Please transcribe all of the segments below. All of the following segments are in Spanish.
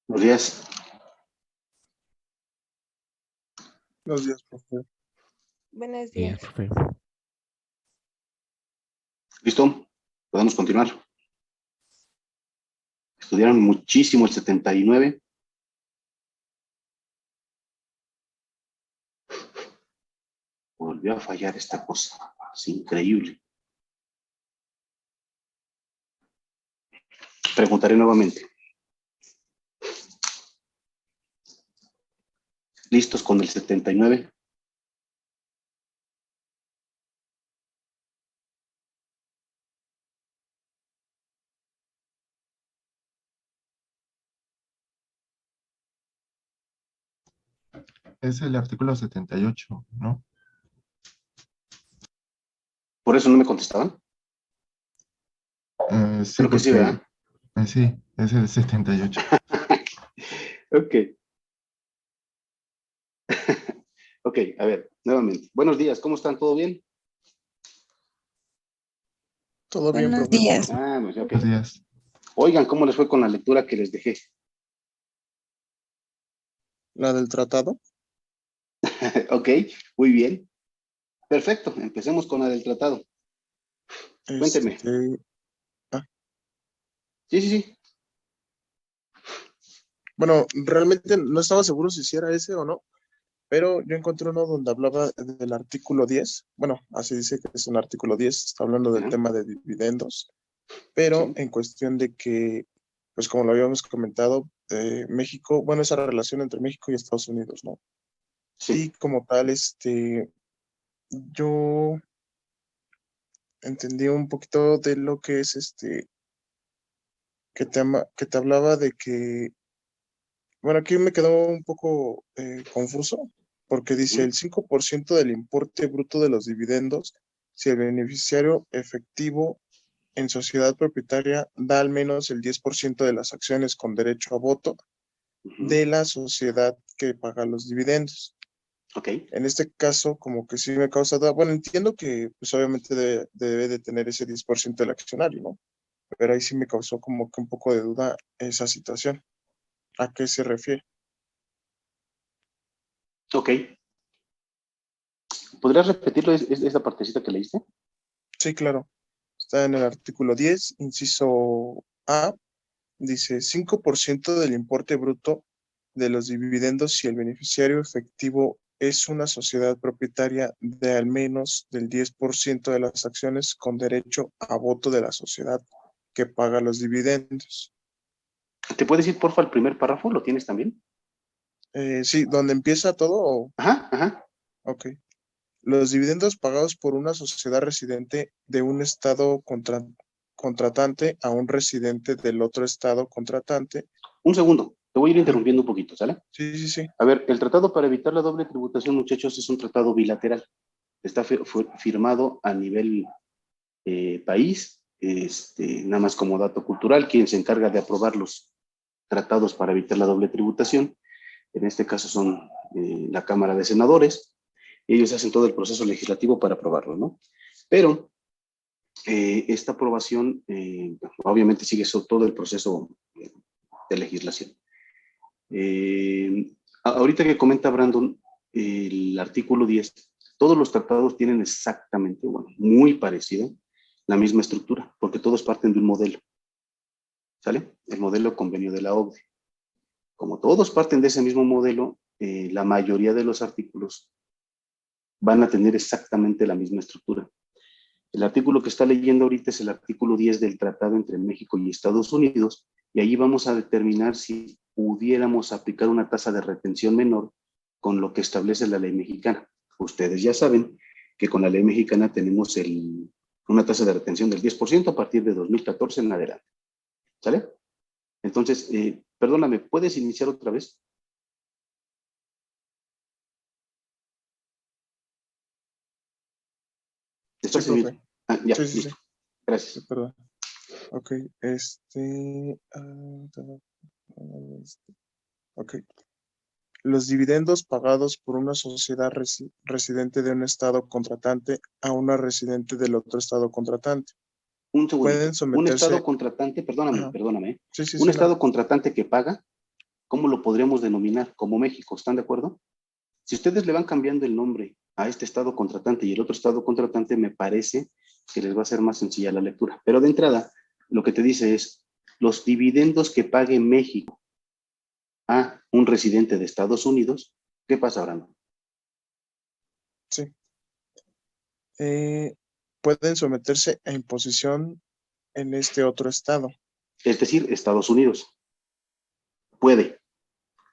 Buenos días. Buenos días, profe. Buenos Bien, días. profe. ¿Listo? Podemos continuar. Estudiaron muchísimo el 79. Volvió a fallar esta cosa. Es increíble. Preguntaré nuevamente. ¿Listos con el 79? Es el artículo 78, ¿no? ¿Por eso no me contestaban? Sí, Creo que sí, porque ¿verdad? sí, es el 78. Ok. Ok, a ver, nuevamente. Buenos días, ¿cómo están? ¿Todo bien? Todo bien, Buenos profe. días. Ah, pues, ok. Buenos días. Oigan, ¿cómo les fue con la lectura que les dejé? ¿La del tratado? Ok, muy bien. Perfecto, empecemos con la del tratado. Cuénteme. ah, Sí, sí, sí. Bueno, realmente no estaba seguro si era ese o no, pero yo encontré uno donde hablaba del artículo 10. Bueno, así dice que es un artículo 10, está hablando del Ajá. tema de dividendos, pero Sí. en cuestión de que, pues como lo habíamos comentado, México, bueno, esa relación entre México y Estados Unidos, ¿no? Y Sí. como tal, yo entendí un poquito de lo que es que te hablaba de que, bueno, aquí me quedó un poco confuso, porque dice Ujú. el 5% del importe bruto de los dividendos, si el beneficiario efectivo en sociedad propietaria da al menos el 10% de las acciones con derecho a voto Ujú. de la sociedad que paga los dividendos. Ok. En este caso, como que sí me causa duda. Bueno, entiendo que pues obviamente debe de tener ese 10% del accionario, ¿no? Pero ahí sí me causó como que un poco de duda esa situación. ¿A qué se refiere? Ok. ¿Podrías repetirlo, esa partecita que leíste? Sí, claro. Está en el artículo 10, inciso A, dice 5% del importe bruto de los dividendos si el beneficiario efectivo es una sociedad propietaria de al menos del 10% de las acciones con derecho a voto de la sociedad que paga los dividendos. ¿Te puedes ir, porfa, al primer párrafo? ¿Lo tienes también? Sí, donde empieza todo. Ajá, ajá. Ok. Los dividendos pagados por una sociedad residente de un estado contratante a un residente del otro estado contratante. Un segundo. Te voy a ir Ujú. interrumpiendo un poquito, ¿sale? Sí, sí, sí. A ver, el tratado para evitar la doble tributación, muchachos, es un tratado bilateral. Está firmado a nivel país. Nada más como dato cultural, quien se encarga de aprobar los tratados para evitar la doble tributación, en este caso son la Cámara de Senadores. Ellos hacen todo el proceso legislativo para aprobarlo, ¿no? Pero esta aprobación obviamente sigue todo el proceso de legislación. Ahorita que comenta Brandon, el artículo 10, todos los tratados tienen exactamente, bueno, muy parecido, la misma estructura, porque todos parten de un modelo, ¿sale? El modelo convenio de la OCDE. Como todos parten de ese mismo modelo, la mayoría de los artículos van a tener exactamente la misma estructura. El artículo que está leyendo ahorita es el artículo 10 del tratado entre México y Estados Unidos, y allí vamos a determinar si pudiéramos aplicar una tasa de retención menor con lo que establece la ley mexicana. Ustedes ya saben que con la ley mexicana tenemos una tasa de retención del 10% a partir de 2014 en adelante. ¿Sale? Entonces, perdóname, ¿puedes iniciar otra vez? Sí, ¿Estás bien? profe. Ah, ya, Sí, sí, sí. listo. Sí, Gracias. perdón. Ok, ok. Los dividendos pagados por una sociedad residente de un estado contratante a una residente del otro estado contratante Un pueden segundito. Un estado someterse. contratante, perdóname, Ajá. perdóname. Sí, sí, Un sí, no. estado contratante que paga. ¿cómo lo podríamos denominar? Como México, ¿están de acuerdo? Si ustedes le van cambiando el nombre a este estado contratante y el otro estado contratante, me parece que les va a ser más sencilla la lectura. Pero de entrada, lo que te dice es, los dividendos que pague México a un residente de Estados Unidos, ¿qué pasa ahora? Sí. Pueden someterse a imposición en este otro estado. Es decir, Estados Unidos. Puede.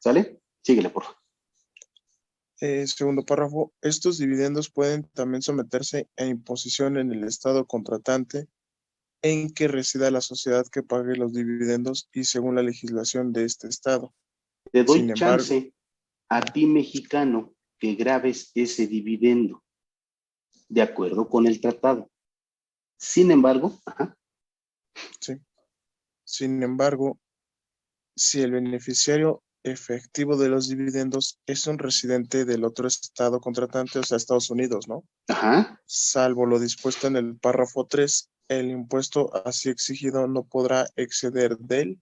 ¿Sale? Síguele, por favor. Segundo párrafo, estos dividendos pueden también someterse a imposición en el estado contratante en que resida la sociedad que pague los dividendos y según la legislación de este estado. Te doy Sin embargo, chance a ti, mexicano, que grabes ese dividendo de acuerdo con el tratado. Sin embargo, sí. Sin embargo, si el beneficiario efectivo de los dividendos es un residente del otro estado contratante, o sea, Estados Unidos, ¿no? Salvo lo dispuesto en el párrafo 3, el impuesto así exigido no podrá exceder del...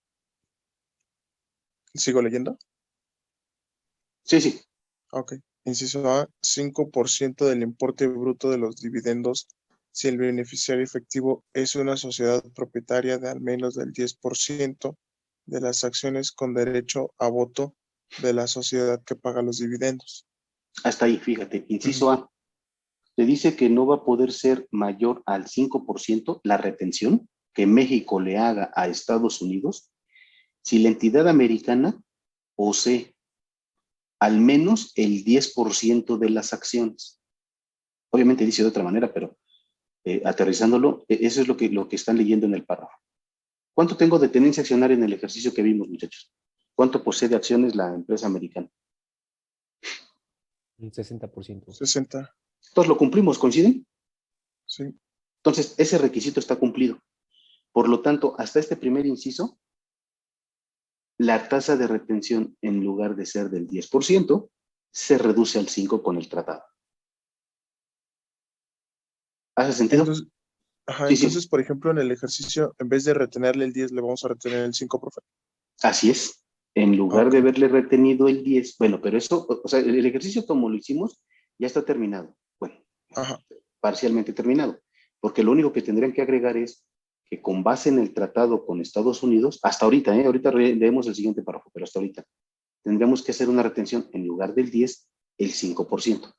¿Sigo leyendo? Sí. Ok. Inciso A, 5% del importe bruto de los dividendos si el beneficiario efectivo es una sociedad propietaria de al menos del 10% de las acciones con derecho a voto de la sociedad que paga los dividendos. Hasta ahí, fíjate. Inciso A. Te dice que no va a poder ser mayor al 5% la retención que México le haga a Estados Unidos si la entidad americana posee al menos el 10% de las acciones. Obviamente dice de otra manera, pero aterrizándolo, eso es lo que están leyendo en el párrafo. ¿Cuánto tengo de tenencia accionaria en el ejercicio que vimos, muchachos? ¿Cuánto posee de acciones la empresa americana? Un 60%. 60. Entonces lo cumplimos, ¿coinciden? Sí. Entonces, ese requisito está cumplido. Por lo tanto, hasta este primer inciso, la tasa de retención, en lugar de ser del 10%, se reduce al 5% con el tratado. ¿Hace sentido? Entonces, Sí. entonces, por ejemplo, en el ejercicio, en vez de retenerle el 10, le vamos a retener el 5, profe. Así es. En lugar de haberle retenido el 10, bueno, pero eso, o sea, el ejercicio como lo hicimos, ya está terminado. Bueno, parcialmente terminado. Porque lo único que tendrían que agregar es que con base en el tratado con Estados Unidos, hasta ahorita, ahorita leemos el siguiente párrafo, pero hasta ahorita, tendríamos que hacer una retención en lugar del 10, el 5%.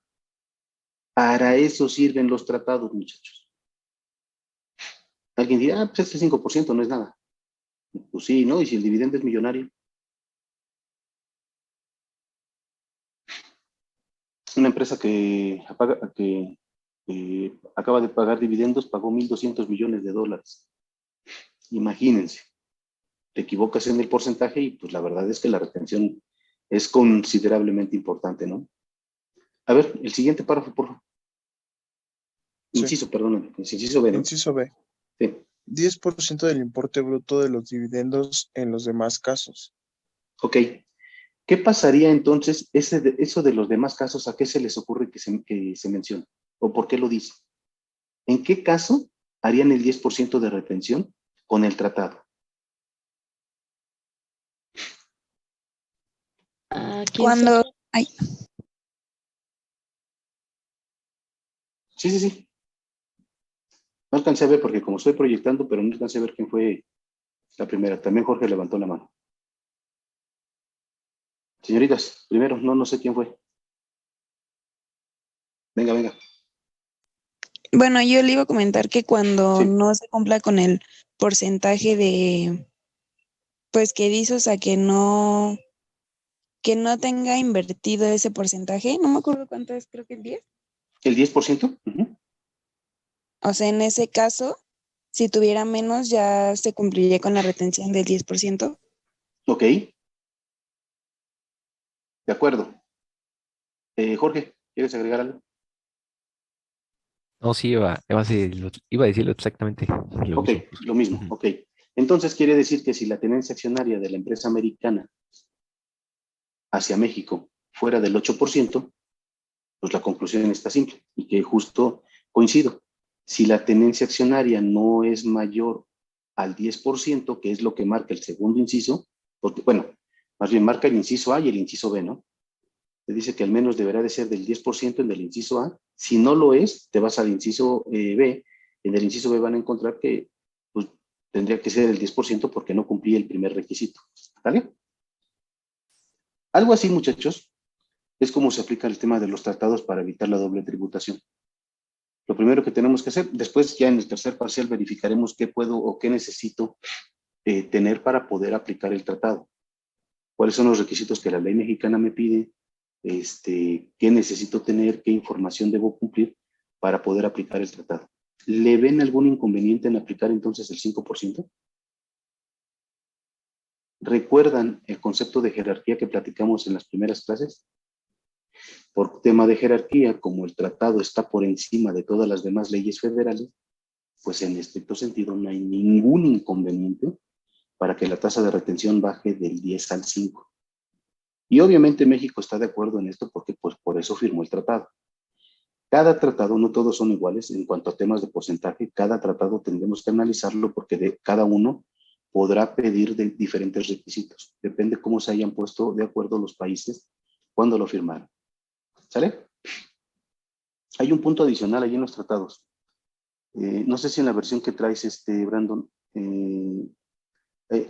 Para eso sirven los tratados, muchachos. Alguien dirá, pues este 5% no es nada. Pues sí, ¿no? Y si el dividendo es millonario. Una empresa que acaba de pagar dividendos pagó $1,200 millones. Imagínense. Te equivocas en el porcentaje y pues la verdad es que la retención es considerablemente importante, ¿no? A ver, el siguiente párrafo, por favor. Inciso, perdóname. Inciso B, ¿no? Inciso B. Sí. 10% del importe bruto de los dividendos en los demás casos. Ok. ¿Qué pasaría entonces eso de los demás casos? ¿A qué se les ocurre que se menciona? ¿O por qué lo dice? ¿En qué caso harían el 10% de retención con el tratado? Cuando... Ay. Sí. No alcancé a ver porque como estoy proyectando, pero no alcancé a ver quién fue la primera. También Jorge levantó la mano. Señoritas, primero, no sé quién fue. Venga. Bueno, yo le iba a comentar que cuando no se cumpla con el porcentaje de, pues que dice, o sea, que no tenga invertido ese porcentaje, no me acuerdo cuánto es, creo que es 10. ¿El 10%? Uh-huh. O sea, en ese caso, si tuviera menos, ya se cumpliría con la retención del 10%. Ok. De acuerdo. Jorge, ¿quieres agregar algo? No, sí, iba a decirlo exactamente lo Ok, mismo. lo mismo, ok. Entonces quiere decir que si la tenencia accionaria de la empresa americana hacia México fuera del 8%, pues la conclusión está simple y que justo coincido. Si la tenencia accionaria no es mayor al 10%, que es lo que marca el segundo inciso, porque, bueno, Más bien marca el inciso A y el inciso B, ¿no? Te dice que al menos deberá de ser del 10% en el inciso A. Si no lo es, te vas al inciso B. En el inciso B van a encontrar que pues, tendría que ser el 10% porque no cumplía el primer requisito. ¿Vale? Algo así, muchachos, es como se aplica el tema de los tratados para evitar la doble tributación. Lo primero que tenemos que hacer, después ya en el tercer parcial verificaremos qué puedo o qué necesito tener para poder aplicar el tratado. ¿Cuáles son los requisitos que la ley mexicana me pide? ¿Qué necesito tener? ¿Qué información debo cumplir para poder aplicar el tratado? ¿Le ven algún inconveniente en aplicar entonces el 5%? ¿Recuerdan el concepto de jerarquía que platicamos en las primeras clases? Por tema de jerarquía, como el tratado está por encima de todas las demás leyes federales, pues en estricto sentido no hay ningún inconveniente para que la tasa de retención baje del 10 al 5. Y obviamente México está de acuerdo en esto porque pues por eso firmó el tratado. Cada tratado, no todos son iguales en cuanto a temas de porcentaje, cada tratado tendremos que analizarlo porque de cada uno podrá pedir de diferentes requisitos. Depende cómo se hayan puesto de acuerdo los países cuando lo firmaron. ¿Sale? Hay un punto adicional ahí en los tratados. No sé si en la versión que traes, Brandon,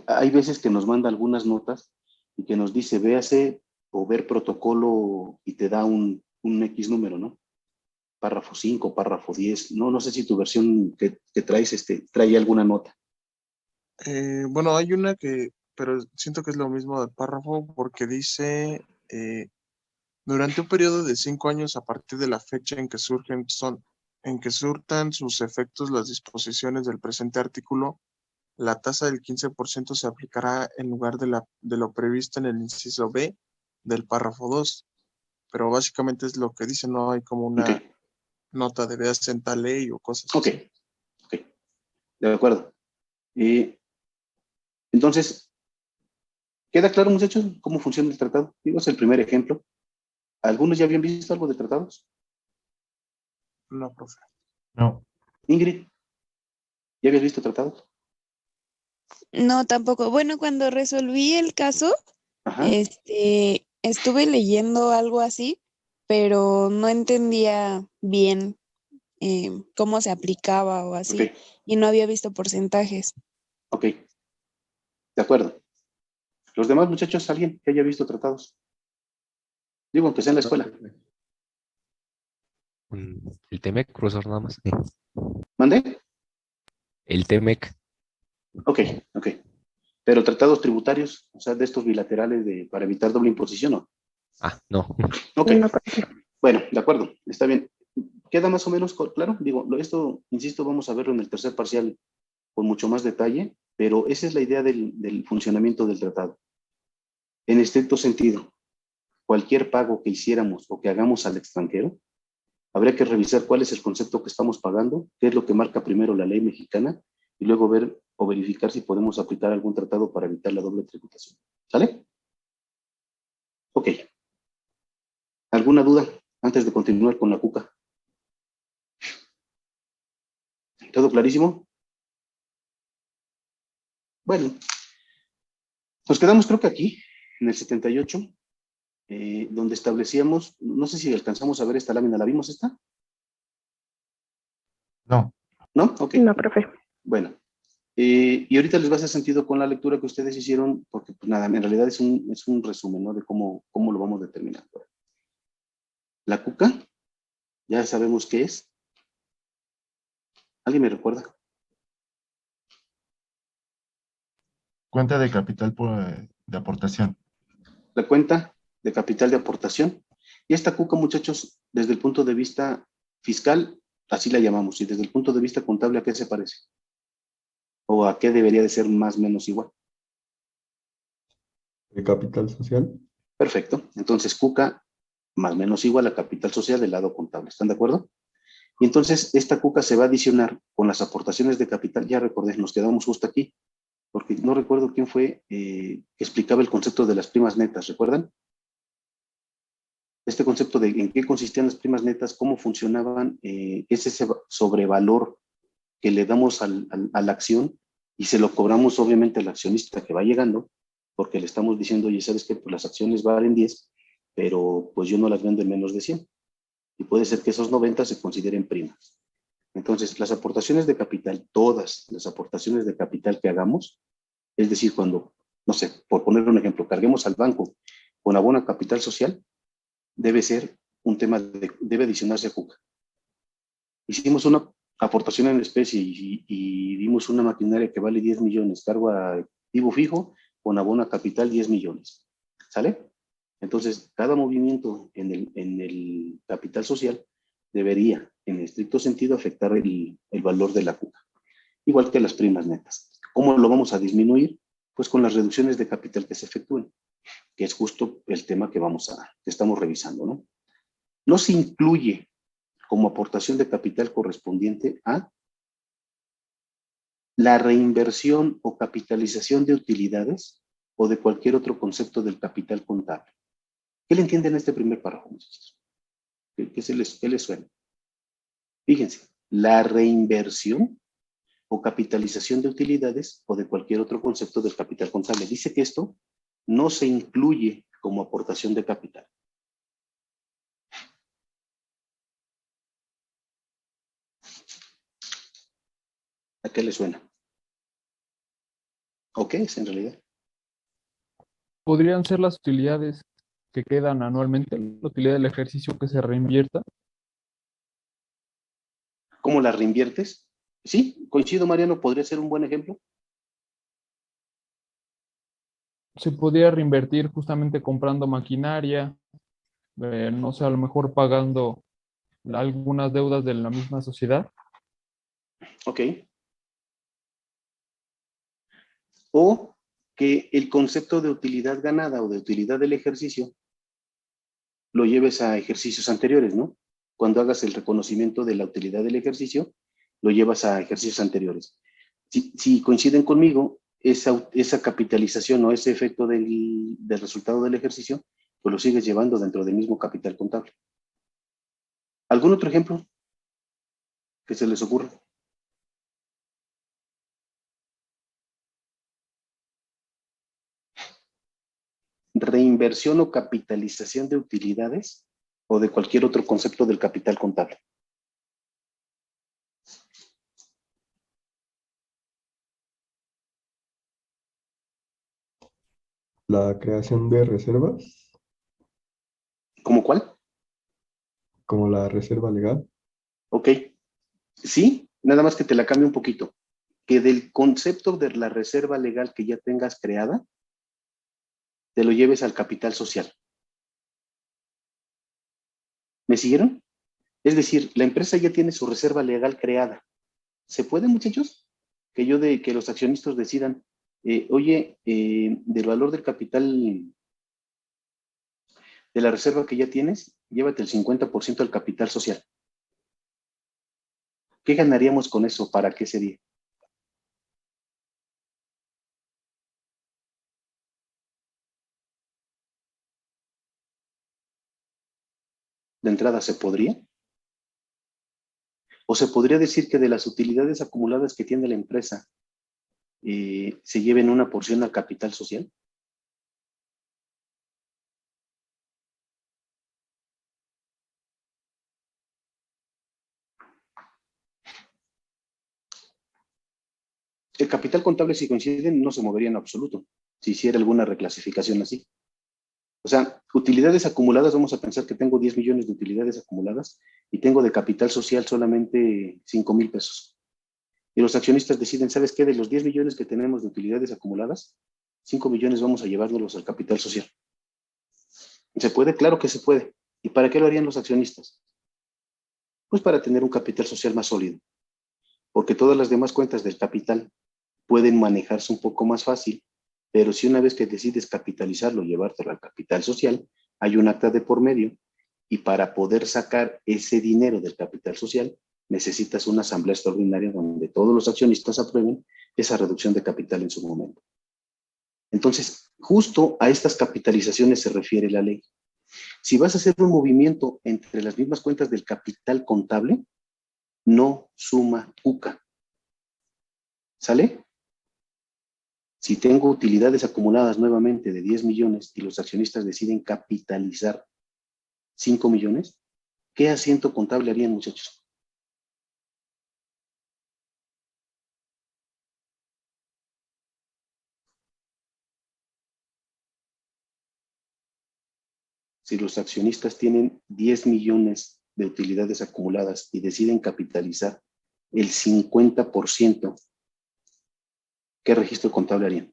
hay veces que nos manda algunas notas y que nos dice, véase o ver protocolo y te da un X número, ¿no? Párrafo 5, párrafo 10. No sé si tu versión que traes trae alguna nota. Bueno, hay una pero siento que es lo mismo del párrafo porque dice, durante un periodo de 5 años a partir de la fecha en que surtan sus efectos las disposiciones del presente artículo, la tasa del 15% se aplicará en lugar de lo previsto en el inciso B del párrafo 2. Pero básicamente es lo que dice, no hay como una nota de veas en tal ley o cosas así. Ok, de acuerdo. Entonces, ¿queda claro, muchachos, cómo funciona el tratado? Digo, es el primer ejemplo. ¿Algunos ya habían visto algo de tratados? No, profe. No. Ingrid, ¿ya habías visto tratados? No, tampoco. Bueno, cuando resolví el caso, Ajá. estuve leyendo algo así, pero no entendía bien cómo se aplicaba o así, Ok, y no había visto porcentajes. ok. De acuerdo. ¿Los demás muchachos, alguien que haya visto tratados? Digo, aunque sea en la escuela. El TEMEC, profesor, nada más. ¿Mandé? El TEMEC. Ok. Pero tratados tributarios, o sea, de estos bilaterales para evitar doble imposición, ¿no? Ah, no. Ok. Bueno, de acuerdo, está bien. ¿Queda más o menos claro? Digo, esto, insisto, vamos a verlo en el tercer parcial con mucho más detalle, pero esa es la idea del funcionamiento del tratado. En estricto sentido, cualquier pago que hiciéramos o que hagamos al extranjero, habría que revisar cuál es el concepto que estamos pagando, qué es lo que marca primero la ley mexicana, y luego ver o verificar si podemos aplicar algún tratado para evitar la doble tributación. ¿Sale? Ok. ¿Alguna duda antes de continuar con la cuca? ¿Todo clarísimo? Bueno, nos quedamos creo que aquí, en el 78, donde establecíamos, no sé si alcanzamos a ver esta lámina, ¿la vimos esta? No. ¿No? Ok. No, profe. Bueno, y ahorita les va a hacer sentido con la lectura que ustedes hicieron, porque pues nada, en realidad es un resumen, ¿no? De cómo lo vamos determinando. La cuca, ya sabemos qué es. ¿Alguien me recuerda? Cuenta de capital de aportación. La cuenta de capital de aportación. Y esta cuca, muchachos, desde el punto de vista fiscal, así la llamamos, y desde el punto de vista contable, ¿a qué se parece? ¿O a qué debería de ser más o menos igual? ¿De capital social? Perfecto. Entonces, cuca más o menos igual a capital social del lado contable. ¿Están de acuerdo? Y entonces, esta cuca se va a adicionar con las aportaciones de capital. Ya recordé, nos quedamos justo aquí, porque no recuerdo quién fue que explicaba el concepto de las primas netas. ¿Recuerdan? Este concepto de en qué consistían las primas netas, cómo funcionaban, es ese sobrevalor que le damos a la acción y se lo cobramos obviamente al accionista que va llegando porque le estamos diciendo, oye, ¿sabes qué? Pues las acciones valen 10, pero pues yo no las vendo en menos de 100. Y puede ser que esos 90 se consideren primas. Entonces, las aportaciones de capital, todas las aportaciones de capital que hagamos, es decir, cuando, no sé, por poner un ejemplo, carguemos al banco con abono a capital social, debe ser un tema, debe adicionarse a JUCA. Hicimos una aportación en especie y dimos una maquinaria que vale 10 millones, cargo a activo fijo con abono a capital 10 millones. ¿Sale? Entonces, cada movimiento en el capital social debería, en estricto sentido, afectar el valor de la JUCA, igual que las primas netas. ¿Cómo lo vamos a disminuir? Pues con las reducciones de capital que se efectúen, que es justo el tema que estamos revisando, ¿no? No se incluye como aportación de capital correspondiente a la reinversión o capitalización de utilidades o de cualquier otro concepto del capital contable. ¿Qué le entienden a este primer párrafo, muchachos? ¿Qué les suena? Fíjense, la reinversión o capitalización de utilidades o de cualquier otro concepto del capital contable. Dice que esto no se incluye como aportación de capital. ¿A qué le suena? ¿O qué es en realidad? Podrían ser las utilidades que quedan anualmente, la utilidad del ejercicio que se reinvierta. ¿Cómo la reinviertes? Sí, coincido, Mariano, podría ser un buen ejemplo. Se podría reinvertir justamente comprando maquinaria, no sé, a lo mejor pagando algunas deudas de la misma sociedad. Ok. O que el concepto de utilidad ganada o de utilidad del ejercicio lo lleves a ejercicios anteriores, ¿no? Cuando hagas el reconocimiento de la utilidad del ejercicio, lo llevas a ejercicios anteriores. Si coinciden conmigo, esa capitalización o ese efecto del resultado del ejercicio, pues lo sigues llevando dentro del mismo capital contable. ¿Algún otro ejemplo que se les ocurra? Reinversión o capitalización de utilidades o de cualquier otro concepto del capital contable. La creación de reservas, ¿Cómo cuál? como la reserva legal. Ok. Sí, nada más que te la cambie un poquito. Que del concepto de la reserva legal que ya tengas creada, te lo lleves al capital social. ¿Me siguieron? Es decir, la empresa ya tiene su reserva legal creada. ¿Se puede, muchachos? Que los accionistas decidan, oye, del valor del capital de la reserva que ya tienes, llévate el 50% al capital social. ¿Qué ganaríamos con eso? ¿Para qué sería? De entrada, ¿se podría? ¿O se podría decir que de las utilidades acumuladas que tiene la empresa, se lleven una porción al capital social? El capital contable, si coinciden, no se movería en absoluto si hiciera alguna reclasificación así. O sea, utilidades acumuladas, vamos a pensar que tengo 10 millones de utilidades acumuladas y tengo de capital social solamente 5,000 pesos. Y los accionistas deciden, ¿sabes qué? De los 10 millones que tenemos de utilidades acumuladas, 5 millones vamos a llevárnoslos al capital social. ¿Se puede? Claro que se puede. ¿Y para qué lo harían los accionistas? Pues para tener un capital social más sólido. Porque todas las demás cuentas del capital pueden manejarse un poco más fácil, pero si una vez que decides capitalizarlo, llevártelo al capital social, hay un acta de por medio y para poder sacar ese dinero del capital social, necesitas una asamblea extraordinaria donde todos los accionistas aprueben esa reducción de capital en su momento. Entonces, justo a estas capitalizaciones se refiere la ley. Si vas a hacer un movimiento entre las mismas cuentas del capital contable, no suma JUCA. ¿Sale? Si tengo utilidades acumuladas nuevamente de 10 millones y los accionistas deciden capitalizar 5 millones, ¿qué asiento contable harían, muchachos? Si los accionistas tienen 10 millones de utilidades acumuladas y deciden capitalizar el 50%, ¿qué registro contable harían?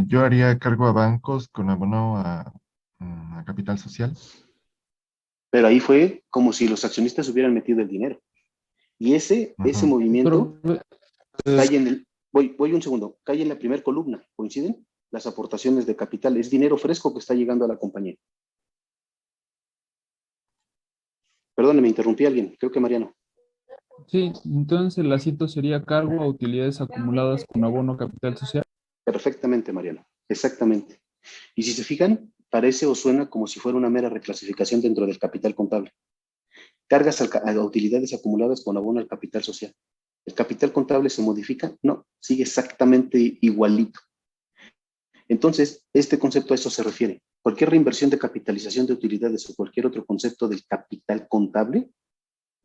Yo haría cargo a bancos con abono a capital social. Pero ahí fue como si los accionistas hubieran metido el dinero. Y ese Ujú. movimiento Pero, cae en el, voy un segundo, cae en la primera columna, ¿coinciden? Las aportaciones de capital, es dinero fresco que está llegando a la compañía. Perdón, me interrumpí a alguien, creo que Mariano. sí, entonces el asiento sería cargo a utilidades acumuladas con abono a capital social. Perfectamente, Mariano, exactamente. Y si se fijan, parece o suena como si fuera una mera reclasificación dentro del capital contable. Cargas a utilidades acumuladas con abono al capital social. ¿El capital contable se modifica? No, sigue exactamente igualito. Entonces, este concepto a eso se refiere. Cualquier reinversión de capitalización de utilidades o cualquier otro concepto del capital contable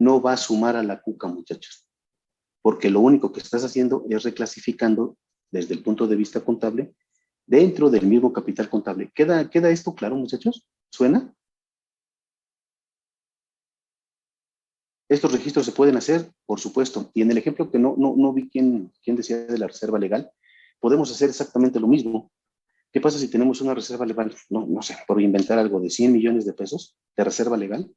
no va a sumar a la cuca, muchachos, porque lo único que estás haciendo es reclasificando desde el punto de vista contable dentro del mismo capital contable. ¿Queda esto claro, muchachos? ¿Suena? Estos registros se pueden hacer, por supuesto, y en el ejemplo que no vi quién decía de la reserva legal, podemos hacer exactamente lo mismo. ¿Qué pasa si tenemos una reserva legal, no sé, por inventar algo de 100 millones de pesos de reserva legal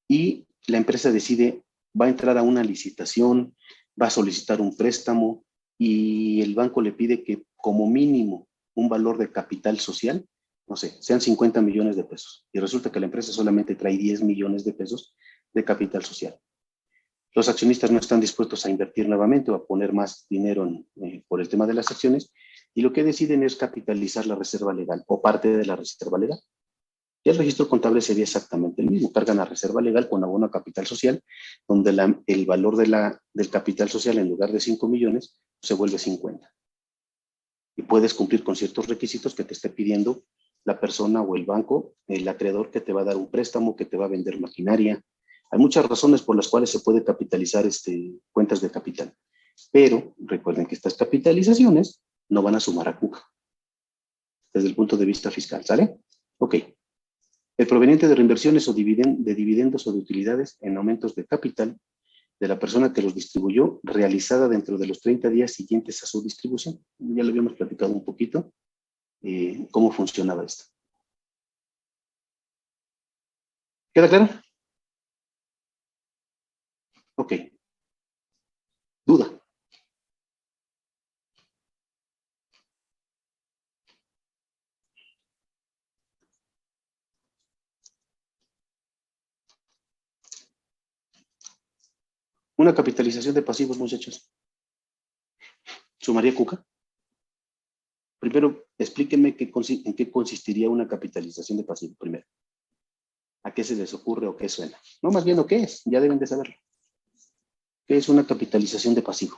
y la empresa decide, va a entrar a una licitación, va a solicitar un préstamo y el banco le pide que como mínimo un valor de capital social, no sé, sean 50 millones de pesos y resulta que la empresa solamente trae 10 millones de pesos de capital social? Los accionistas no están dispuestos a invertir nuevamente o a poner más dinero por el tema de las acciones y lo que deciden es capitalizar la reserva legal o parte de la reserva legal. Y el registro contable sería exactamente el mismo. Cargan la reserva legal con abono a capital social, donde el valor del capital social en lugar de 5 millones se vuelve 50. Y puedes cumplir con ciertos requisitos que te esté pidiendo la persona o el banco, el acreedor que te va a dar un préstamo, que te va a vender maquinaria. Hay muchas razones por las cuales se puede capitalizar cuentas de capital. Pero recuerden que estas capitalizaciones no van a sumar a CUCA desde el punto de vista fiscal, ¿sale? Ok. El proveniente de reinversiones o de dividendos o de utilidades en aumentos de capital de la persona que los distribuyó, realizada dentro de los 30 días siguientes a su distribución. Ya lo habíamos platicado un poquito, cómo funcionaba esto. ¿Queda claro? Ok. ¿Duda? Una capitalización de pasivos, muchachos. ¿Sumaría CUCA? Primero, explíquenme en qué consistiría una capitalización de pasivos. Primero, ¿a qué se les ocurre o qué suena? No, más bien, ¿o qué es? Ya deben de saberlo. ¿Qué es una capitalización de pasivo?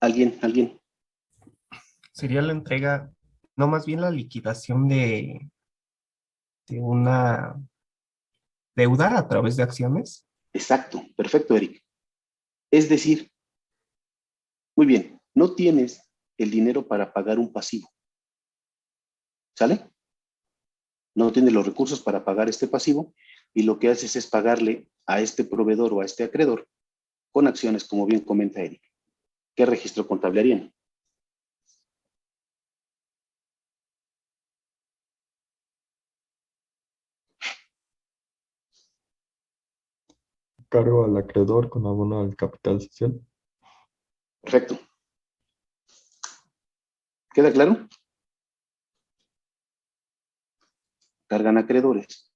¿Alguien? Sería la entrega, no más bien la liquidación de una deuda a través de acciones. Exacto, perfecto, Eric. Es decir, muy bien, no tienes el dinero para pagar un pasivo, ¿sale? No tienes los recursos para pagar este pasivo y lo que haces es pagarle a este proveedor o a este acreedor con acciones, como bien comenta Eric. ¿Qué registro contable harían? Cargo al acreedor con abono al capital social. Perfecto. ¿Queda claro? Cargan acreedores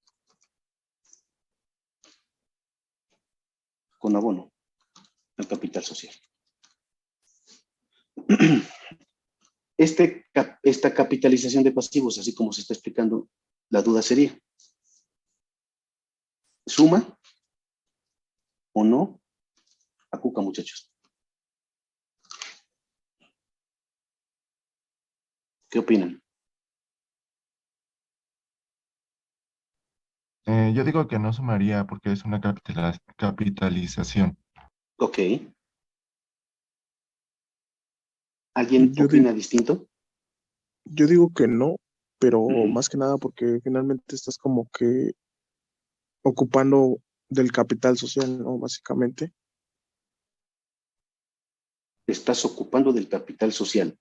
con abono al capital social. esta capitalización de pasivos, así como se está explicando, la duda sería, ¿suma o no a Cuca, muchachos? ¿Qué opinan? Yo digo que no sumaría porque es una capitalización. Ok. ¿Alguien Yo, opina distinto? yo digo que no, pero Ujú. más que nada porque finalmente estás como que ocupando del capital social, ¿no? Básicamente. Estás ocupando del capital social.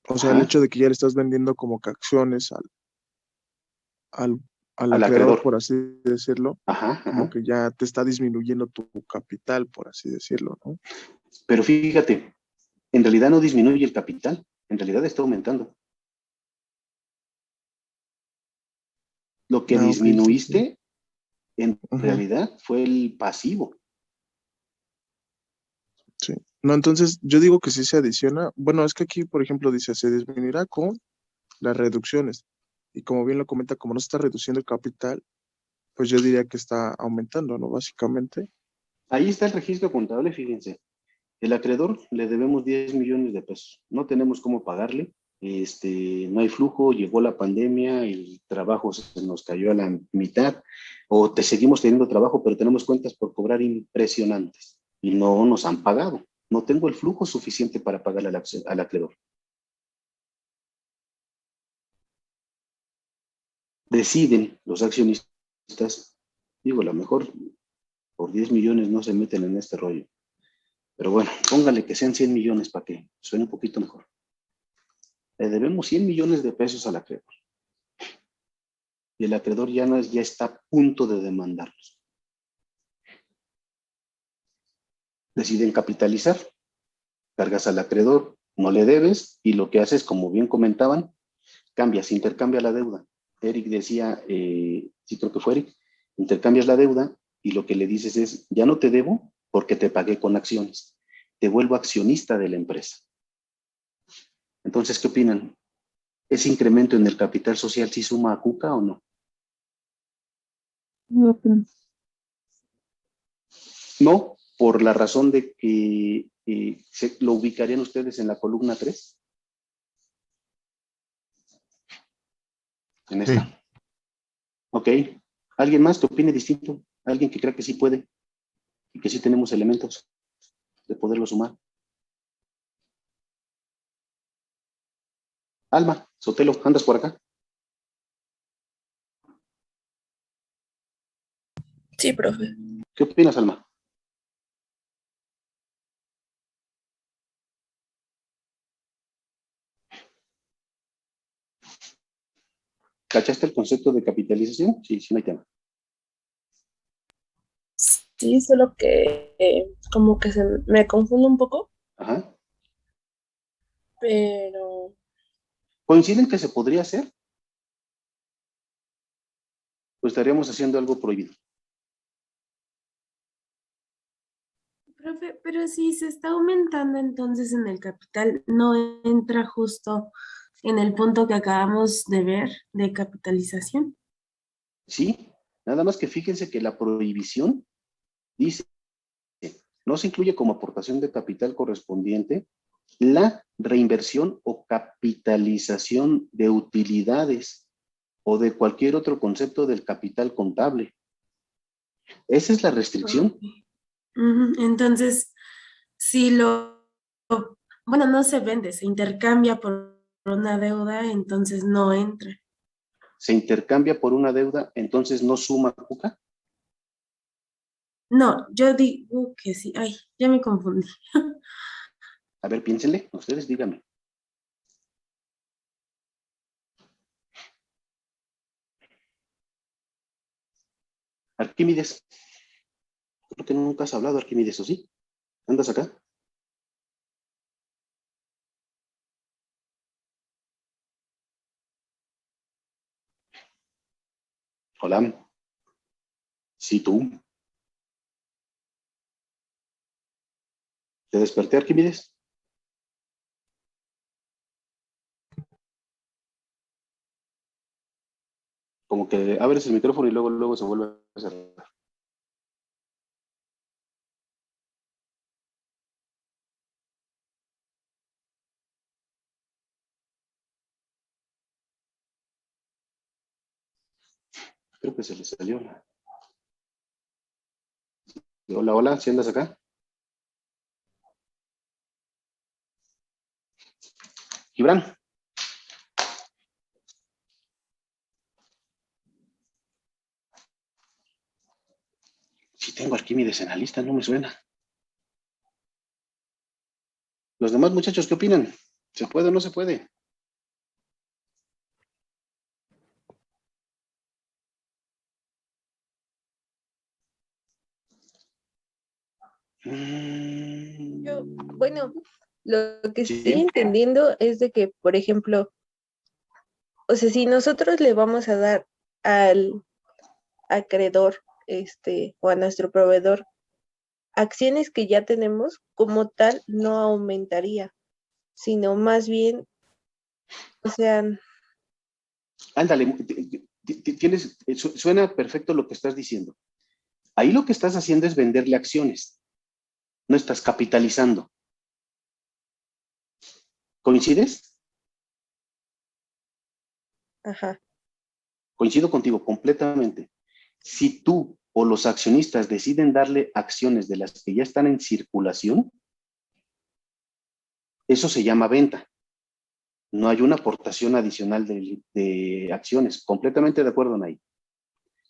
O sea, el Ajá, hecho de que ya le estás vendiendo como que acciones al, al al acreedor, acreedor. por así decirlo, Ajá, como ajá. que ya te está disminuyendo tu capital, por así decirlo, ¿no? Pero fíjate, en realidad no disminuye el capital, en realidad está aumentando. Lo que Ah, ok, sí, sí. disminuiste en Ujú, realidad fue el pasivo. sí. No, entonces yo digo que sí se adiciona. Bueno, es que aquí, por ejemplo, dice, se disminuirá con las reducciones. Y como bien lo comenta, como no se está reduciendo el capital, pues yo diría que está aumentando, ¿no? Básicamente. Ahí está el registro contable, fíjense. El acreedor le debemos 10 millones de pesos. No tenemos cómo pagarle. No hay flujo, llegó la pandemia, el trabajo se nos cayó a la mitad, o te seguimos teniendo trabajo, pero tenemos cuentas por cobrar impresionantes y no nos han pagado. No tengo el flujo suficiente para pagarle al acreedor. Deciden los accionistas, digo, a lo mejor por 10 millones no se meten en este rollo, pero bueno, póngale que sean 100 millones para que suene un poquito mejor. Le debemos 100 millones de pesos al acreedor y el acreedor ya está a punto de demandarlos. Deciden capitalizar, cargas al acreedor, no le debes y lo que haces, como bien comentaban, cambias, intercambia la deuda. Eric decía, sí creo que fue Eric, intercambias la deuda y lo que le dices es, ya no te debo porque te pagué con acciones, te vuelvo accionista de la empresa. Entonces, ¿qué opinan? ¿Ese incremento en el capital social sí suma a Cuca o no? No, por la razón de que lo ubicarían ustedes en la columna 3, en Sí, esta. Ok. ¿Alguien más que opine distinto? ¿Alguien que crea que sí puede y que sí tenemos elementos de poderlo sumar? Alma, Sotelo, ¿andas por acá? Sí, profe. ¿Qué opinas, Alma? ¿Cachaste el concepto de capitalización? Sí, sí, no hay tema. Sí, solo que como que se me confundo un poco, Ajá. pero ¿Coinciden que se podría hacer? ¿O estaríamos haciendo algo prohibido? Profe, pero si se está aumentando entonces en el capital, ¿no entra justo en el punto que acabamos de ver de capitalización? Sí, nada más que fíjense que la prohibición dice, no se incluye como aportación de capital correspondiente la reinversión o capitalización de utilidades o de cualquier otro concepto del capital contable. Esa es la Ok. restricción. Ujú. Entonces, si bueno, no se vende, se intercambia por una deuda, entonces no entra. Se intercambia por una deuda, entonces no suma Cuca. No, yo digo que sí. Ay, ya me confundí. A ver, piénsenle, ustedes díganme. Arquímedes, creo que nunca has hablado, Arquímedes, ¿o sí? ¿Andas acá? Hola. Sí, tú. ¿Te desperté, Arquímedes? Como que abres el micrófono y luego se vuelve a cerrar. Creo que se le salió. Hola, hola, ¿sí andas acá? Gibran. Si tengo Arquímedes en la lista, no me suena. Los demás muchachos, ¿qué opinan? ¿Se puede o no se puede? Bueno, lo que estoy Sí. entendiendo es de que, por ejemplo, o sea, si nosotros le vamos a dar al acreedor, o a nuestro proveedor, acciones que ya tenemos, como tal, no aumentaría, sino más bien, o sea, Ándale, suena perfecto lo que estás diciendo. Ahí lo que estás haciendo es venderle acciones. No estás capitalizando. ¿Coincides? ajá, Coincido contigo completamente. Si tú o los accionistas deciden darle acciones de las que ya están en circulación, eso se llama venta. No hay una aportación adicional de acciones. Completamente de acuerdo, Nay.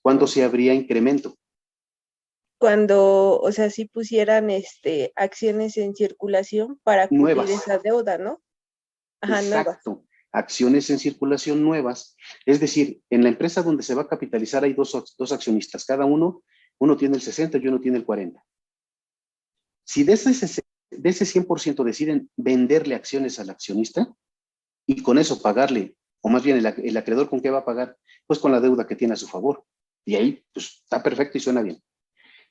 ¿Cuándo se habría incremento? cuando, o sea, si pusieran acciones en circulación para cubrir Nuevas. esa deuda, ¿no? Ajá, nuevas. Exacto. Acciones en circulación nuevas. Es decir, en la empresa donde se va a capitalizar hay dos accionistas. Cada uno tiene el 60 y uno tiene el 40. Si de ese 100% deciden venderle acciones al accionista y con eso pagarle, o más bien el acreedor, ¿con qué va a pagar? Pues con la deuda que tiene a su favor. Y ahí, pues, está perfecto y suena bien.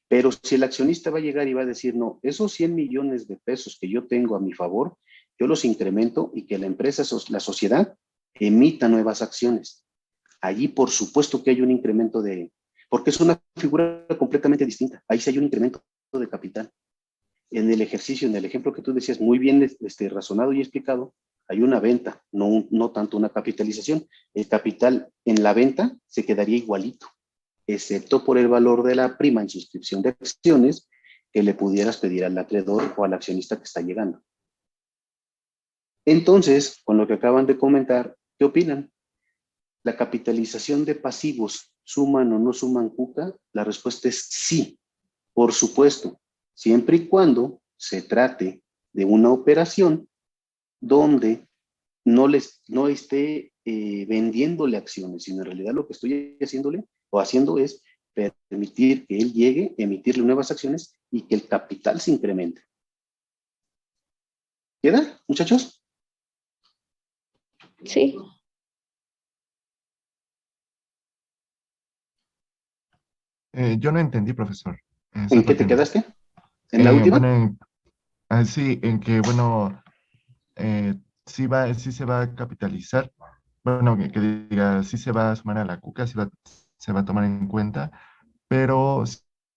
Pero si el accionista va a llegar y va a decir, no, esos 100 millones de pesos que yo tengo a mi favor, yo los incremento y que la empresa, la sociedad, emita nuevas acciones. Allí, por supuesto que hay un incremento porque es una figura completamente distinta. Ahí sí hay un incremento de capital. En el ejercicio, en el ejemplo que tú decías, muy bien razonado y explicado, hay una venta, no tanto una capitalización. El capital en la venta se quedaría igualito, excepto por el valor de la prima en suscripción de acciones que le pudieras pedir al acreedor o al accionista que está llegando. Entonces, con lo que acaban de comentar, ¿qué opinan? ¿La capitalización de pasivos suman o no suman cuca? La respuesta es sí, por supuesto, siempre y cuando se trate de una operación donde no esté vendiéndole acciones, sino en realidad lo que estoy haciendo es permitir que él llegue, emitirle nuevas acciones y que el capital se incremente. ¿Queda, muchachos? Sí. Yo no entendí, profesor. Esa ¿En qué te parte no. quedaste? ¿En la última? Bueno, sí, en que, bueno, sí se va a capitalizar. Bueno, que diga, sí se va a sumar a la cuca, se va a tomar en cuenta, pero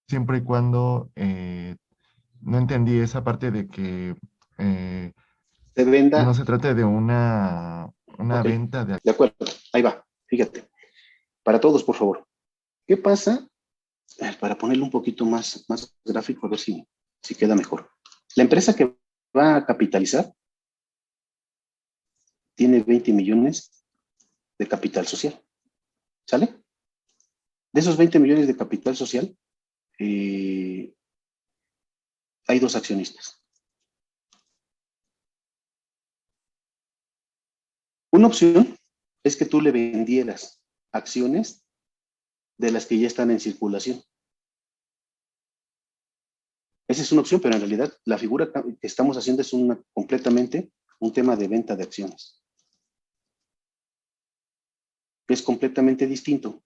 siempre y cuando no entendí esa parte de que Se venda. no se trate de una Ok, venta de... de acuerdo, ahí va, fíjate. Para todos, por favor. ¿Qué pasa? Para ponerlo un poquito más gráfico, a ver si queda mejor. La empresa que va a capitalizar tiene 20 millones de capital social. ¿Sale? De esos 20 millones de capital social, hay dos accionistas. Una opción es que tú le vendieras acciones de las que ya están en circulación. Esa es una opción, pero en realidad la figura que estamos haciendo es completamente un tema de venta de acciones. Es completamente distinto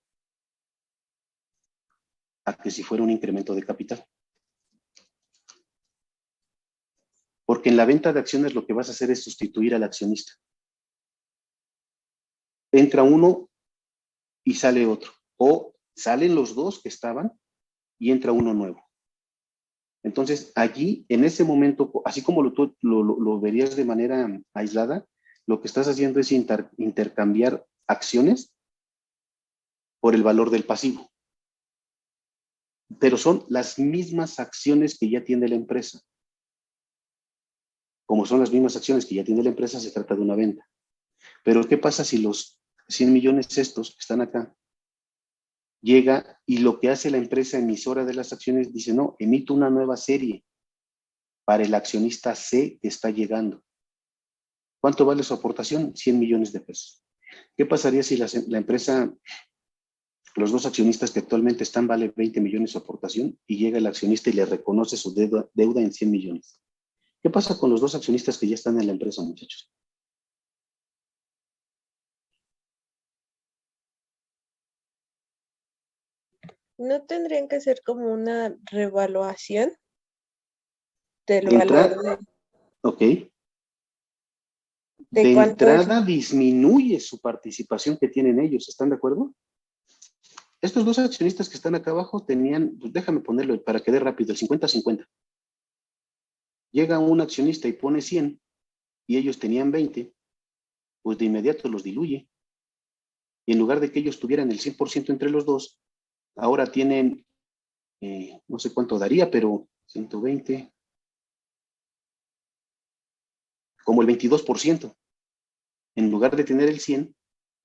a que si fuera un incremento de capital. Porque en la venta de acciones lo que vas a hacer es sustituir al accionista. Entra uno y sale otro. O salen los dos que estaban y entra uno nuevo. Entonces, allí, en ese momento, así como lo verías de manera aislada, lo que estás haciendo es intercambiar acciones por el valor del pasivo. Pero son las mismas acciones que ya tiene la empresa. Como son las mismas acciones que ya tiene la empresa, se trata de una venta. Pero ¿qué pasa si los 100 millones estos que están acá llega y lo que hace la empresa emisora de las acciones dice, no, emito una nueva serie para el accionista C que está llegando? ¿Cuánto vale su aportación? 100 millones de pesos. ¿Qué pasaría si la empresa, los dos accionistas que actualmente están, vale 20 millones su aportación y llega el accionista y le reconoce su deuda en 100 millones? ¿Qué pasa con los dos accionistas que ya están en la empresa, muchachos? ¿No tendrían que hacer como una revaluación del De valor entrada, ok. de De cuánto es? entrada disminuye su participación que tienen ellos, ¿están de acuerdo? Estos dos accionistas que están acá abajo tenían, pues déjame ponerlo para que dé rápido, el 50-50. Llega un accionista y pone 100 y ellos tenían 20, pues de inmediato los diluye. Y en lugar de que ellos tuvieran el 100% entre los dos, ahora tienen, no sé cuánto daría, pero 120, como el 22%. En lugar de tener el 100,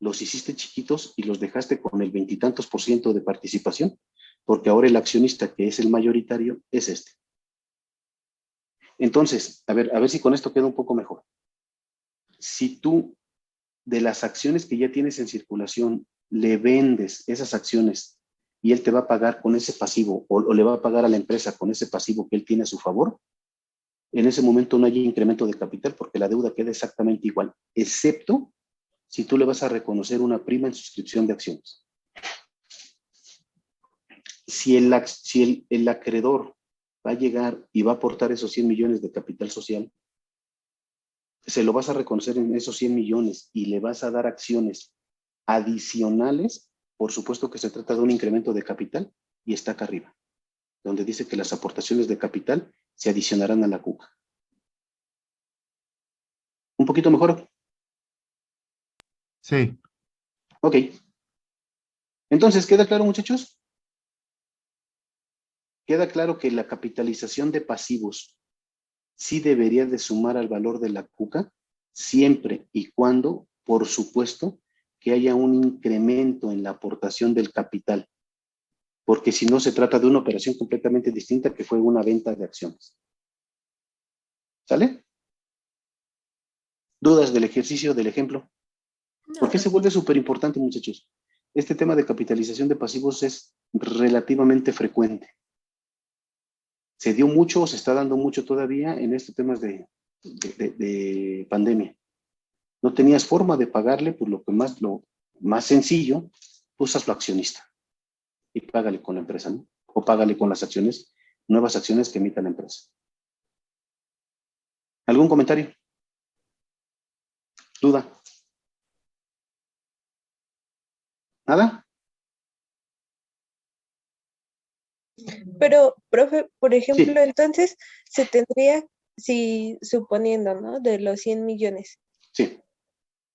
los hiciste chiquitos y los dejaste con el 20 y tantos por ciento de participación, porque ahora el accionista que es el mayoritario es este. Entonces, a ver si con esto queda un poco mejor. Si tú, de las acciones que ya tienes en circulación, le vendes esas acciones y él te va a pagar con ese pasivo o le va a pagar a la empresa con ese pasivo que él tiene a su favor, en ese momento no hay incremento de capital porque la deuda queda exactamente igual, excepto si tú le vas a reconocer una prima en suscripción de acciones. Si el acreedor va a llegar y va a aportar esos 100 millones de capital social, se lo vas a reconocer en esos 100 millones y le vas a dar acciones adicionales, por supuesto que se trata de un incremento de capital y está acá arriba, donde dice que las aportaciones de capital se adicionarán a la cuca. ¿Un poquito mejor? Sí. Ok. Entonces, ¿queda claro, muchachos? Queda claro que la capitalización de pasivos sí debería de sumar al valor de la cuca, siempre y cuando, por supuesto, que haya un incremento en la aportación del capital, porque si no se trata de una operación completamente distinta que fue una venta de acciones. ¿Sale? ¿Dudas del ejercicio, del ejemplo? ¿Por qué se vuelve súper importante, muchachos? Este tema de capitalización de pasivos es relativamente frecuente. Se dio mucho, se está dando mucho todavía en estos temas de pandemia. No tenías forma de pagarle, pues lo más sencillo, usas lo accionista y págale con la empresa, ¿no? O págale con las acciones, nuevas acciones que emita la empresa. ¿Algún comentario? ¿Duda? ¿Nada? Pero, profe, por ejemplo, Sí. entonces se tendría, si suponiendo, ¿no? De los 100 millones. Sí.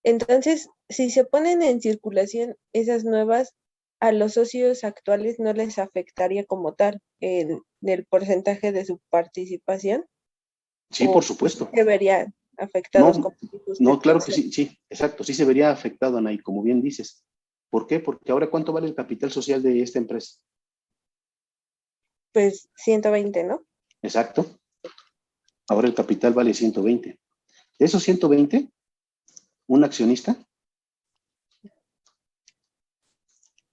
Entonces, si se ponen en circulación esas nuevas, a los socios actuales no les afectaría como tal en el porcentaje de su participación. Sí, por supuesto. Se verían afectados No, como dijo usted, no, claro que sí, sí, exacto, sí se vería afectado, Anaí, como bien dices. ¿Por qué? Porque ahora, ¿cuánto vale el capital social de esta empresa? Pues 120, ¿no? Exacto. Ahora el capital vale 120. De esos 120, un accionista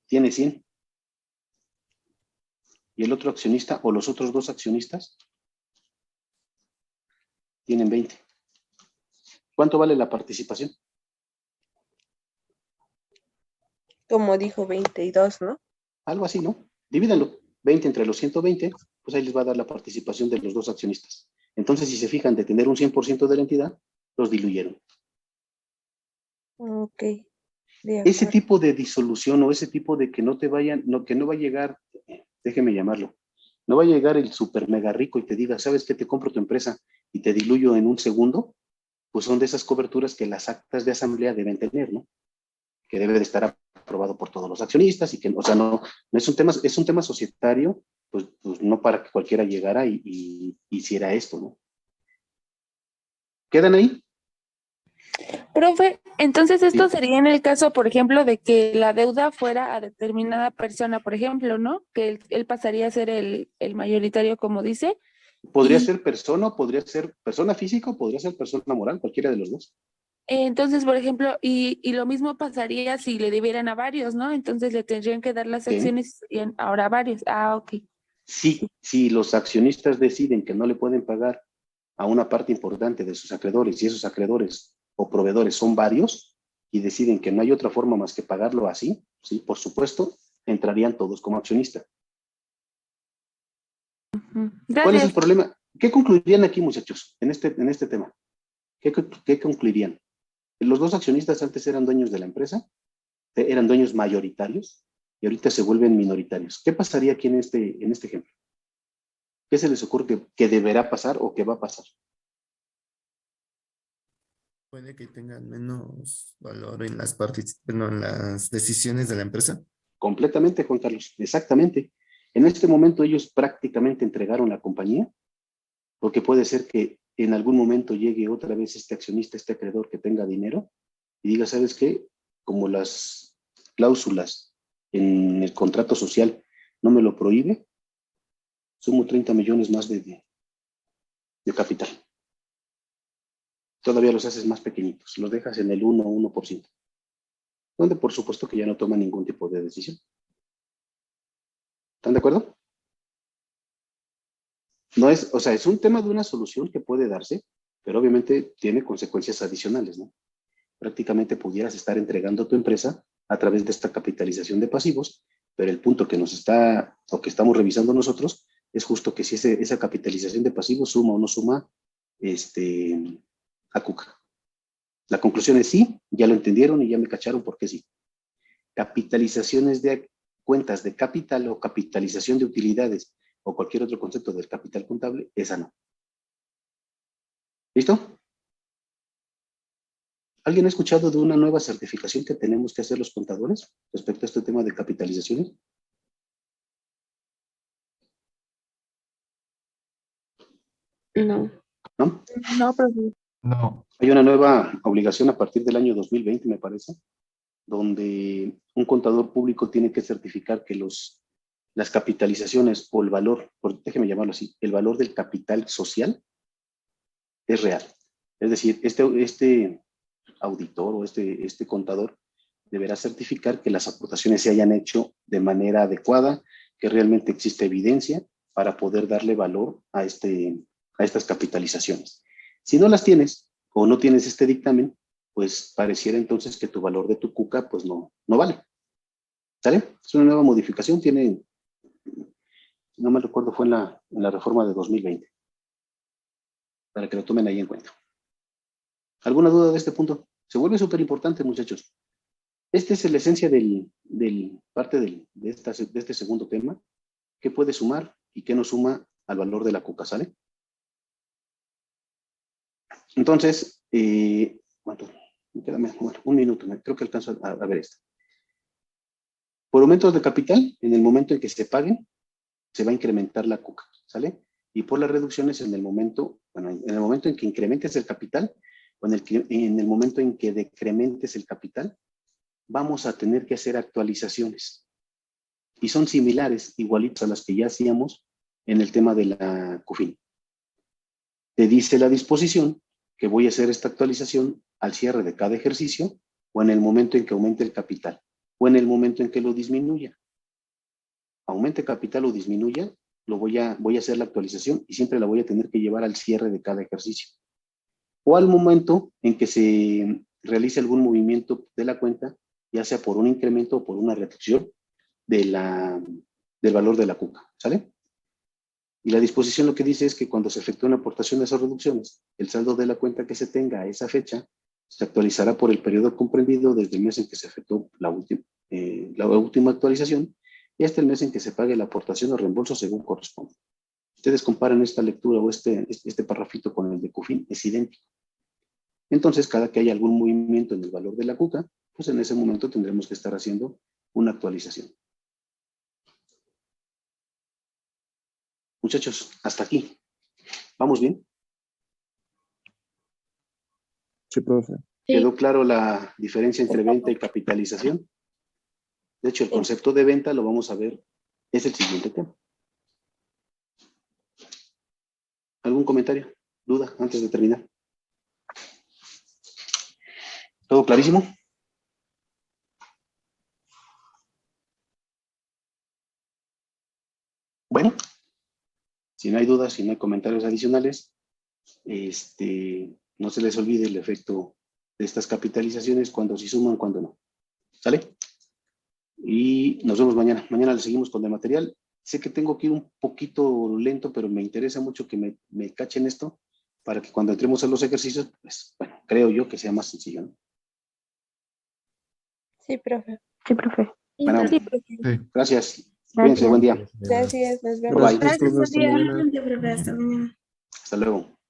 tiene 100. Y el otro accionista o los otros dos accionistas tienen 20. ¿Cuánto vale la participación? Como dijo 22, ¿no? Algo así, ¿no? Divídanlo. 20 entre los 120, pues ahí les va a dar la participación de los dos accionistas. Entonces, si se fijan de tener un 100% de la entidad, los diluyeron. Ok. De Ese acuerdo. tipo de disolución o ese tipo de que no te vayan, no, que no va a llegar, déjeme llamarlo, no va a llegar el super mega rico y te diga, ¿sabes qué? Te compro tu empresa y te diluyo en un segundo, pues son de esas coberturas que las actas de asamblea deben tener, ¿no? Que debe de estar aprobado por todos los accionistas y que, o sea, no es un tema societario, pues no para que cualquiera llegara y hiciera esto, ¿no? ¿Quedan ahí? Profe, entonces esto Sí. sería en el caso, por ejemplo, de que la deuda fuera a determinada persona, por ejemplo, ¿no? Que él pasaría a ser el mayoritario, como dice. Podría Y ser persona, podría ser persona física, podría ser persona moral, cualquiera de los dos. entonces, por ejemplo, y lo mismo pasaría si le debieran a varios, ¿no? Entonces le tendrían que dar las ¿Sí? acciones y ahora a varios. Ah, ok. Sí. Si los accionistas deciden que no le pueden pagar a una parte importante de sus acreedores y esos acreedores o proveedores son varios y deciden que no hay otra forma más que pagarlo así, sí, por supuesto, entrarían todos como accionistas. ¿Cuál es el Gracias. problema? ¿Qué concluirían aquí, muchachos, en este tema? ¿Qué concluirían? Los dos accionistas antes eran dueños de la empresa, eran dueños mayoritarios y ahorita se vuelven minoritarios. ¿Qué pasaría aquí en este ejemplo? ¿Qué se les ocurre que deberá pasar o que va a pasar? Puede que tengan menos valor en en las decisiones de la empresa. Completamente, Juan Carlos, exactamente. En este momento ellos prácticamente entregaron la compañía, porque puede ser que en algún momento llegue otra vez este accionista, este acreedor que tenga dinero y diga, ¿sabes qué? Como las cláusulas en el contrato social no me lo prohíbe, sumo 30 millones más de capital. Todavía los haces más pequeñitos, los dejas en el 1 o 1%, donde por supuesto que ya no toma ningún tipo de decisión. ¿Están de acuerdo? No es, o sea, es un tema de una solución que puede darse, pero obviamente tiene consecuencias adicionales, ¿no? Prácticamente pudieras estar entregando tu empresa a través de esta capitalización de pasivos, pero el punto que nos está, o que estamos revisando nosotros, es justo que si esa capitalización de pasivos suma o no suma a Cuca. La conclusión es sí, ya lo entendieron y ya me cacharon por qué sí. Capitalizaciones de cuentas de capital o capitalización de utilidades o cualquier otro concepto del capital contable, esa no. ¿Listo? ¿Alguien ha escuchado de una nueva certificación que tenemos que hacer los contadores respecto a este tema de capitalizaciones? No. ¿No? No, profe. No, Hay una nueva obligación a partir del año 2020, me parece, donde un contador público tiene que certificar que las capitalizaciones o el valor, déjeme llamarlo así, el valor del capital social es real. Es decir, este auditor o este contador deberá certificar que las aportaciones se hayan hecho de manera adecuada, que realmente existe evidencia para poder darle valor a estas capitalizaciones. Si no las tienes o no tienes este dictamen, pues pareciera entonces que tu valor de tu cuca pues no vale. ¿Sale? Es una nueva modificación, tiene, no me recuerdo, fue en la reforma de 2020, para que lo tomen ahí en cuenta. ¿Alguna duda de este punto? Se vuelve súper importante, muchachos. Esta es la esencia de este segundo tema. ¿Qué puede sumar y qué no suma al valor de la cuca? ¿Sale? Entonces, ¿cuánto? Me queda, bueno, un minuto, creo que alcanzo a ver esto. Por aumentos de capital, en el momento en que se paguen, se va a incrementar la cuca, ¿sale? Y por las reducciones en el momento en que incrementes el capital o en el momento en que decrementes el capital, vamos a tener que hacer actualizaciones. Y son similares, igualitas a las que ya hacíamos en el tema de la CUFIN. Te dice la disposición que voy a hacer esta actualización al cierre de cada ejercicio o en el momento en que aumente el capital o en el momento en que lo disminuya. Aumente capital o disminuya, voy a hacer la actualización y siempre la voy a tener que llevar al cierre de cada ejercicio. O al momento en que se realice algún movimiento de la cuenta, ya sea por un incremento o por una reducción del valor de la cuca, ¿sale? Y la disposición lo que dice es que cuando se efectúa una aportación de esas reducciones, el saldo de la cuenta que se tenga a esa fecha Se actualizará por el periodo comprendido desde el mes en que se efectuó la última actualización y hasta el mes en que se pague la aportación o reembolso según corresponda. Ustedes comparan esta lectura o este parrafito con el de CUFIN, es idéntico. Entonces, cada que haya algún movimiento en el valor de la cuca, pues en ese momento tendremos que estar haciendo una actualización. Muchachos, hasta aquí. ¿Vamos bien? Sí, profe. ¿Quedó claro la diferencia entre venta y capitalización? De hecho, el concepto de venta lo vamos a ver, es el siguiente tema. ¿Algún comentario? ¿Duda antes de terminar? ¿Todo clarísimo? Bueno, si no hay dudas, si no hay comentarios adicionales, no se les olvide el efecto de estas capitalizaciones, cuando se suman, cuando no. ¿Sale? Y nos vemos mañana. Mañana le seguimos con el material. Sé que tengo que ir un poquito lento, pero me interesa mucho que me cachen esto para que cuando entremos a los ejercicios, pues, bueno, creo yo que sea más sencillo, ¿no? Sí, profe. Sí, profe. Bueno, Sí, profe. Sí. gracias. Cuídense, buen día. Gracias, nos vemos. Bye. Gracias, profe. Gracias, Hasta mañana. Hasta mañana. Hasta luego.